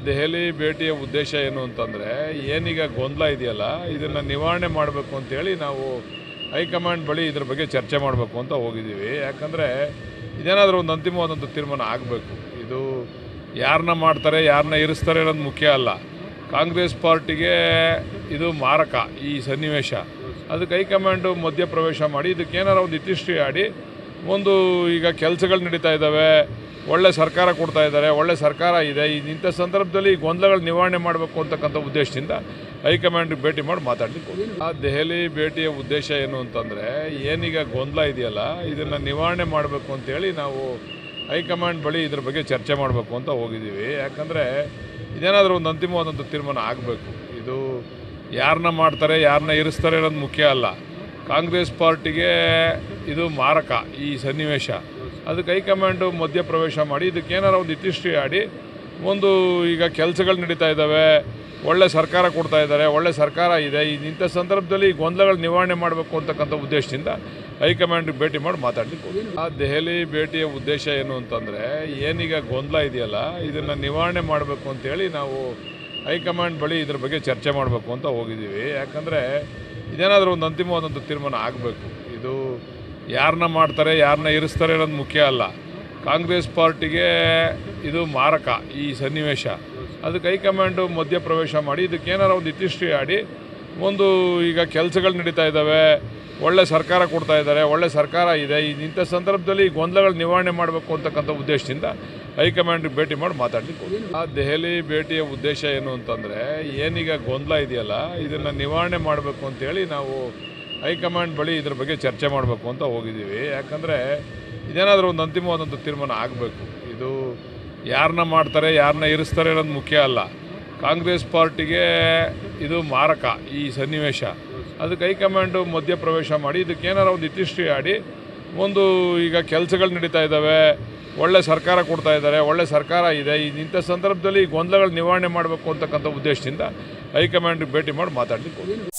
ದೆಹಲಿ ಭೇಟಿಯ ಉದ್ದೇಶ ಏನು ಅಂತಂದರೆ, ಏನೀಗ ಗೊಂದಲ ಇದೆಯಲ್ಲ, ಇದನ್ನು ನಿವಾರಣೆ ಮಾಡಬೇಕು ಅಂತೇಳಿ ನಾವು ಹೈಕಮಾಂಡ್ ಬಳಿ ಇದ್ರ ಬಗ್ಗೆ ಚರ್ಚೆ ಮಾಡಬೇಕು ಅಂತ ಹೋಗಿದ್ದೀವಿ. ಯಾಕಂದರೆ ಇದೇನಾದರೂ ಒಂದು ಅಂತಿಮವಾದಂಥ ತೀರ್ಮಾನ ಆಗಬೇಕು. ಇದು ಯಾರನ್ನ ಮಾಡ್ತಾರೆ, ಯಾರನ್ನ ಇರಿಸ್ತಾರೆ ಅನ್ನೋದು ಮುಖ್ಯ ಅಲ್ಲ. ಕಾಂಗ್ರೆಸ್ ಪಾರ್ಟಿಗೆ ಇದು ಮಾರಕ ಈ ಸನ್ನಿವೇಶ. ಅದಕ್ಕೆ ಹೈಕಮಾಂಡು ಮಧ್ಯಪ್ರವೇಶ ಮಾಡಿ ಇದಕ್ಕೇನಾರು ಒಂದು ಇತಿಶ್ರೀ ಆಡಿ ಒಂದು ಈಗ ಕೆಲಸಗಳು ನಡೀತಾ ಇದ್ದಾವೆ, ಒಳ್ಳೆ ಸರ್ಕಾರ ಕೊಡ್ತಾ ಇದ್ದಾರೆ, ಒಳ್ಳೆ ಸರ್ಕಾರ ಇದೆ. ಇಂಥ ಸಂದರ್ಭದಲ್ಲಿ ಗೊಂದಲಗಳು ನಿವಾರಣೆ ಮಾಡಬೇಕು ಅಂತಕ್ಕಂಥ ಉದ್ದೇಶದಿಂದ ಹೈಕಮಾಂಡ್ ಭೇಟಿ ಮಾಡಿ ಮಾತಾಡಲಿಕ್ಕೆ ದೆಹಲಿ ಭೇಟಿಯ ಉದ್ದೇಶ ಏನು ಅಂತಂದರೆ, ಏನೀಗ ಗೊಂದಲ ಇದೆಯಲ್ಲ, ಇದನ್ನು ನಿವಾರಣೆ ಮಾಡಬೇಕು ಅಂತೇಳಿ ನಾವು ಹೈಕಮಾಂಡ್ ಬಳಿ ಇದ್ರ ಬಗ್ಗೆ ಚರ್ಚೆ ಮಾಡಬೇಕು ಅಂತ ಹೋಗಿದ್ದೀವಿ. ಯಾಕಂದರೆ ಇದೇನಾದರೂ ಒಂದು ಅಂತಿಮವಾದಂಥ ತೀರ್ಮಾನ ಆಗಬೇಕು. ಇದು ಯಾರನ್ನ ಮಾಡ್ತಾರೆ, ಯಾರನ್ನ ಇರಿಸ್ತಾರೆ ಅನ್ನೋದು ಮುಖ್ಯ ಅಲ್ಲ. ಕಾಂಗ್ರೆಸ್ ಪಾರ್ಟಿಗೆ ಇದು ಮಾರಕ ಈ ಸನ್ನಿವೇಶ. ಅದಕ್ಕೆ ಹೈಕಮಾಂಡು ಮಧ್ಯಪ್ರವೇಶ ಮಾಡಿ ಇದಕ್ಕೇನಾರು ಒಂದು ಇತಿಶ್ರೀ ಆಡಿ ಒಂದು ಈಗ ಕೆಲಸಗಳು ನಡೀತಾ ಇದ್ದಾವೆ, ಒಳ್ಳೆ ಸರ್ಕಾರ ಕೊಡ್ತಾ ಇದ್ದಾರೆ, ಒಳ್ಳೆ ಸರ್ಕಾರ ಇದೆ. ಇಂಥ ಸಂದರ್ಭದಲ್ಲಿ ಗೊಂದಲಗಳು ನಿವಾರಣೆ ಮಾಡಬೇಕು ಅಂತಕ್ಕಂಥ ಉದ್ದೇಶದಿಂದ ಹೈಕಮಾಂಡ್ ಭೇಟಿ ಮಾಡಿ ಮಾತಾಡಲಿಕ್ಕೆ ದೆಹಲಿ ಭೇಟಿಯ ಉದ್ದೇಶ ಏನು ಅಂತಂದರೆ, ಏನೀಗ ಗೊಂದಲ ಇದೆಯಲ್ಲ, ಇದನ್ನು ನಿವಾರಣೆ ಮಾಡಬೇಕು ಅಂತೇಳಿ ನಾವು ಹೈಕಮಾಂಡ್ ಬಳಿ ಇದ್ರ ಬಗ್ಗೆ ಚರ್ಚೆ ಮಾಡಬೇಕು ಅಂತ ಹೋಗಿದ್ದೀವಿ. ಯಾಕಂದರೆ ಇದೇನಾದರೂ ಒಂದು ಅಂತಿಮವಾದಂಥ ತೀರ್ಮಾನ ಆಗಬೇಕು. ಇದು ಯಾರನ್ನ ಮಾಡ್ತಾರೆ, ಯಾರನ್ನ ಇರಿಸ್ತಾರೆ ಅನ್ನೋದು ಮುಖ್ಯ ಅಲ್ಲ. ಕಾಂಗ್ರೆಸ್ ಪಾರ್ಟಿಗೆ ಇದು ಮಾರಕ ಈ ಸನ್ನಿವೇಶ. ಅದಕ್ಕೆ ಹೈಕಮಾಂಡು ಮಧ್ಯಪ್ರವೇಶ ಮಾಡಿ ಇದಕ್ಕೇನಾರು ಒಂದು ಇತಿಶ್ರೀ ಆಡಿ ಒಂದು ಈಗ ಕೆಲಸಗಳು ನಡೀತಾ ಇದ್ದಾವೆ, ಒಳ್ಳೆ ಸರ್ಕಾರ ಕೊಡ್ತಾ ಇದ್ದಾರೆ, ಒಳ್ಳೆ ಸರ್ಕಾರ ಇದೆ. ಇಂಥ ಸಂದರ್ಭದಲ್ಲಿ ಗೊಂದಲಗಳು ನಿವಾರಣೆ ಮಾಡಬೇಕು ಅಂತಕ್ಕಂಥ ಉದ್ದೇಶದಿಂದ ಹೈಕಮಾಂಡ್ ಭೇಟಿ ಮಾಡಿ ಮಾತಾಡಲಿಕ್ಕೆ ದೆಹಲಿ ಭೇಟಿಯ ಉದ್ದೇಶ ಏನು ಅಂತಂದರೆ, ಏನೀಗ ಗೊಂದಲ ಇದೆಯಲ್ಲ, ಇದನ್ನು ನಿವಾರಣೆ ಮಾಡಬೇಕು ಅಂತೇಳಿ ನಾವು ಹೈಕಮಾಂಡ್ ಬಳಿ ಇದ್ರ ಬಗ್ಗೆ ಚರ್ಚೆ ಮಾಡಬೇಕು ಅಂತ ಹೋಗಿದ್ದೀವಿ. ಯಾಕಂದರೆ ಇದೇನಾದರೂ ಒಂದು ಅಂತಿಮವಾದಂಥ ತೀರ್ಮಾನ ಆಗಬೇಕು. ಇದು ಯಾರನ್ನ ಮಾಡ್ತಾರೆ, ಯಾರನ್ನ ಇರಿಸ್ತಾರೆ ಅನ್ನೋದು ಮುಖ್ಯ ಅಲ್ಲ. ಕಾಂಗ್ರೆಸ್ ಪಾರ್ಟಿಗೆ ಇದು ಮಾರಕ ಈ ಸನ್ನಿವೇಶ. ಅದಕ್ಕೆ ಹೈಕಮಾಂಡು ಮಧ್ಯಪ್ರವೇಶ ಮಾಡಿ ಇದಕ್ಕೇನಾರು ಒಂದು ಇತಿಶ್ರೀ ಆಡಿ ಒಂದು ಈಗ ಕೆಲಸಗಳು ನಡೀತಾ ಇದ್ದಾವೆ, ಒಳ್ಳೆ ಸರ್ಕಾರ ಕೊಡ್ತಾ ಇದ್ದಾರೆ, ಒಳ್ಳೆ ಸರ್ಕಾರ ಇದೆ. ಇಂಥ ಸಂದರ್ಭದಲ್ಲಿ ಗೊಂದಲಗಳು ನಿವಾರಣೆ ಮಾಡಬೇಕು ಅಂತಕ್ಕಂಥ ಉದ್ದೇಶದಿಂದ ಹೈಕಮಾಂಡ್ ಭೇಟಿ ಮಾಡಿ ಮಾತಾಡಲಿಕ್ಕೆ